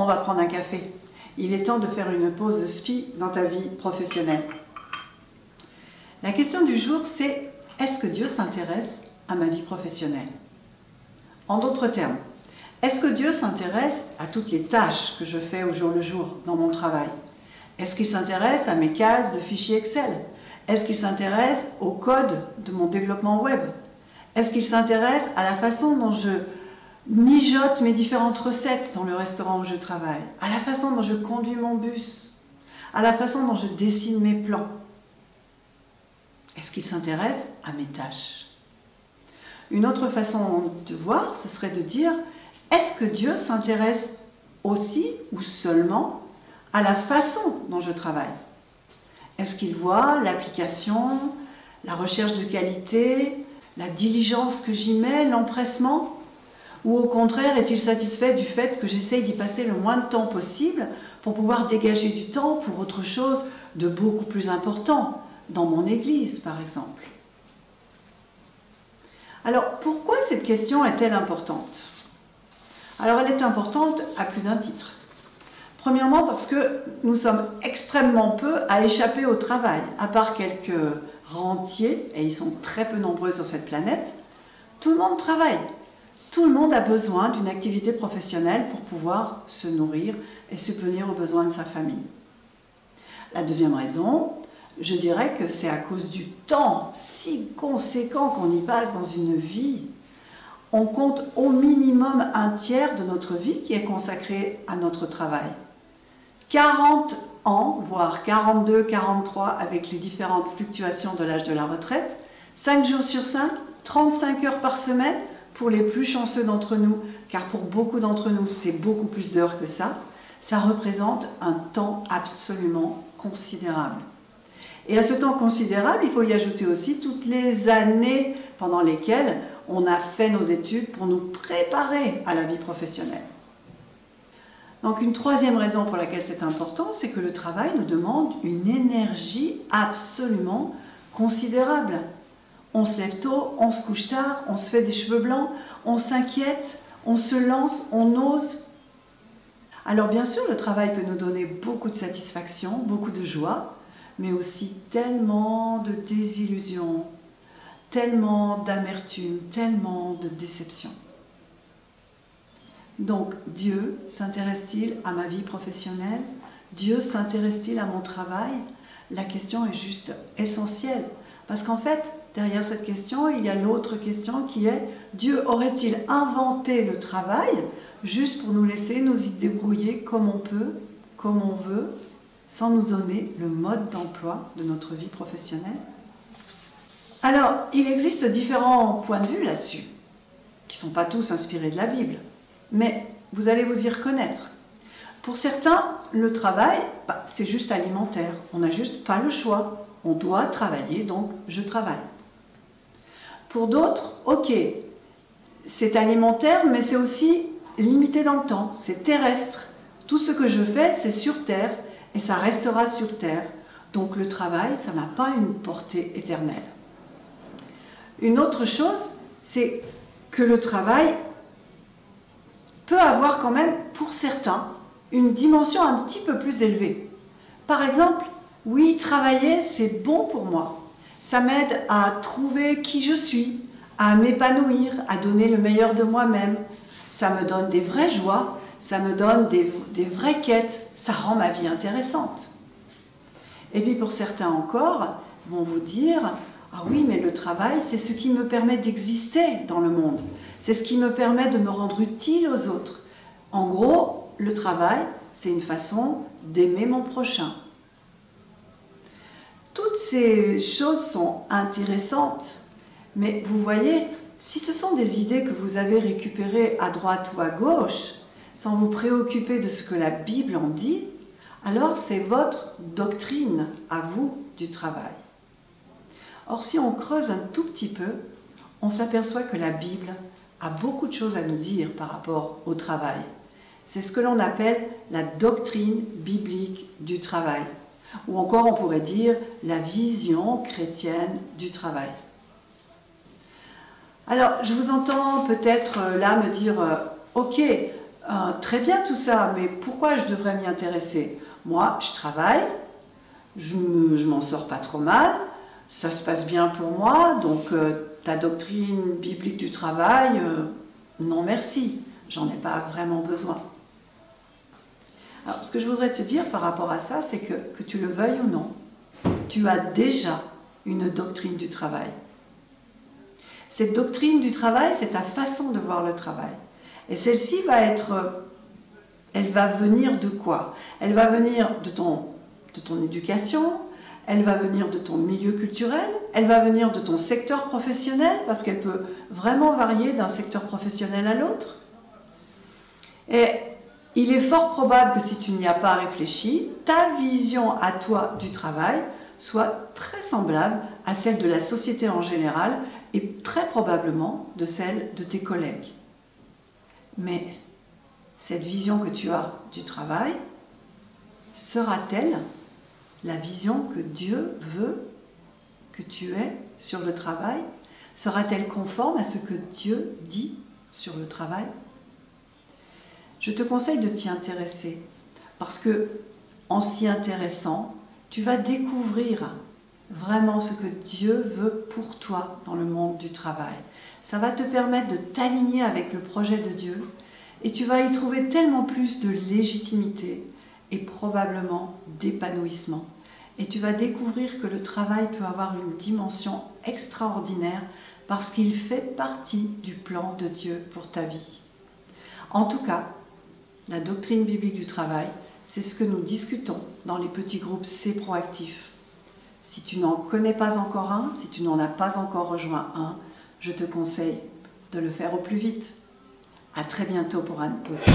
va prendre un café. Il est temps de faire une pause spi dans ta vie professionnelle. La question du jour, c'est est-ce que Dieu s'intéresse à ma vie professionnelle? En d'autres termes, est-ce que Dieu s'intéresse à toutes les tâches que je fais au jour le jour dans mon travail? Est-ce qu'il s'intéresse à mes cases de fichiers Excel? Est-ce qu'il s'intéresse au code de mon développement web? Est-ce qu'il s'intéresse à la façon dont je mijote mes différentes recettes dans le restaurant où je travaille? À la façon dont je conduis mon bus? À la façon dont je dessine mes plans? Est-ce qu'il s'intéresse à mes tâches? Une autre façon de voir, ce serait de dire, est-ce que Dieu s'intéresse aussi ou seulement à la façon dont je travaille? Est-ce qu'il voit l'application, la recherche de qualité, la diligence que j'y mets, l'empressement? Ou au contraire, est-il satisfait du fait que j'essaye d'y passer le moins de temps possible pour pouvoir dégager du temps pour autre chose de beaucoup plus important, dans mon église par exemple? Alors, pourquoi cette question est-elle importante? Alors, elle est importante à plus d'un titre. Premièrement, parce que nous sommes extrêmement peu à échapper au travail, à part quelques rentiers, et ils sont très peu nombreux sur cette planète. Tout le monde travaille. Tout le monde a besoin d'une activité professionnelle pour pouvoir se nourrir et subvenir aux besoins de sa famille. La deuxième raison, je dirais que c'est à cause du temps si conséquent qu'on y passe dans une vie. On compte au minimum un tiers de notre vie qui est consacré à notre travail. 40 ans, voire 42, 43, avec les différentes fluctuations de l'âge de la retraite, 5 jours sur 5, 35 heures par semaine pour les plus chanceux d'entre nous, car pour beaucoup d'entre nous, c'est beaucoup plus d'heures que ça représente un temps absolument considérable. Et à ce temps considérable, il faut y ajouter aussi toutes les années pendant lesquelles on a fait nos études pour nous préparer à la vie professionnelle. Donc une troisième raison pour laquelle c'est important, c'est que le travail nous demande une énergie absolument considérable. On se lève tôt, on se couche tard, on se fait des cheveux blancs, on s'inquiète, on se lance, on ose. Alors bien sûr, le travail peut nous donner beaucoup de satisfaction, beaucoup de joie, mais aussi tellement de désillusions, tellement d'amertume, tellement de déception. Donc, Dieu s'intéresse-t-il à ma vie professionnelle? Dieu s'intéresse-t-il à mon travail? La question est juste essentielle. Parce qu'en fait, derrière cette question, il y a l'autre question qui est Dieu aurait-il inventé le travail juste pour nous laisser nous y débrouiller comme on peut, comme on veut, sans nous donner le mode d'emploi de notre vie professionnelle? Alors, il existe différents points de vue là-dessus, qui ne sont pas tous inspirés de la Bible. Mais vous allez vous y reconnaître. Pour certains, le travail, c'est juste alimentaire. On n'a juste pas le choix. On doit travailler, donc je travaille. Pour d'autres, ok, c'est alimentaire, mais c'est aussi limité dans le temps. C'est terrestre. Tout ce que je fais, c'est sur Terre, et ça restera sur Terre. Donc le travail, ça n'a pas une portée éternelle. Une autre chose, c'est que le travail peut avoir quand même, pour certains, une dimension un petit peu plus élevée. Par exemple, oui, travailler, c'est bon pour moi. Ça m'aide à trouver qui je suis, à m'épanouir, à donner le meilleur de moi-même. Ça me donne des vraies joies, ça me donne des vraies quêtes, ça rend ma vie intéressante. Et puis pour certains encore, vont vous dire « Ah oui, mais le travail, c'est ce qui me permet d'exister dans le monde. C'est ce qui me permet de me rendre utile aux autres. En gros, le travail, c'est une façon d'aimer mon prochain. » Toutes ces choses sont intéressantes, mais vous voyez, si ce sont des idées que vous avez récupérées à droite ou à gauche, sans vous préoccuper de ce que la Bible en dit, alors c'est votre doctrine à vous du travail. Or, si on creuse un tout petit peu, on s'aperçoit que la Bible a beaucoup de choses à nous dire par rapport au travail. C'est ce que l'on appelle la doctrine biblique du travail. Ou encore, on pourrait dire la vision chrétienne du travail. Alors, je vous entends peut-être là me dire « Ok, Très bien tout ça, mais pourquoi je devrais m'y intéresser? Moi, je travaille, je m'en sors pas trop mal, ça se passe bien pour moi, donc ta doctrine biblique du travail, non merci, j'en ai pas vraiment besoin. Alors, ce que je voudrais te dire par rapport à ça, c'est que tu le veuilles ou non, tu as déjà une doctrine du travail. Cette doctrine du travail, c'est ta façon de voir le travail. Et celle-ci elle va venir de quoi? Elle va venir de ton éducation, elle va venir de ton milieu culturel, elle va venir de ton secteur professionnel, parce qu'elle peut vraiment varier d'un secteur professionnel à l'autre. Et il est fort probable que si tu n'y as pas réfléchi, ta vision à toi du travail soit très semblable à celle de la société en général et très probablement de celle de tes collègues. Mais cette vision que tu as du travail sera-t-elle la vision que Dieu veut que tu aies sur le travail? Sera-t-elle conforme à ce que Dieu dit sur le travail? Je te conseille de t'y intéresser, parce que en s'y intéressant, tu vas découvrir vraiment ce que Dieu veut pour toi dans le monde du travail. Ça va te permettre de t'aligner avec le projet de Dieu et tu vas y trouver tellement plus de légitimité et probablement d'épanouissement. Et tu vas découvrir que le travail peut avoir une dimension extraordinaire parce qu'il fait partie du plan de Dieu pour ta vie. En tout cas, la doctrine biblique du travail, c'est ce que nous discutons dans les petits groupes C proactifs. Si tu n'en connais pas encore un, si tu n'en as pas encore rejoint un, je te conseille de le faire au plus vite. À très bientôt pour un post.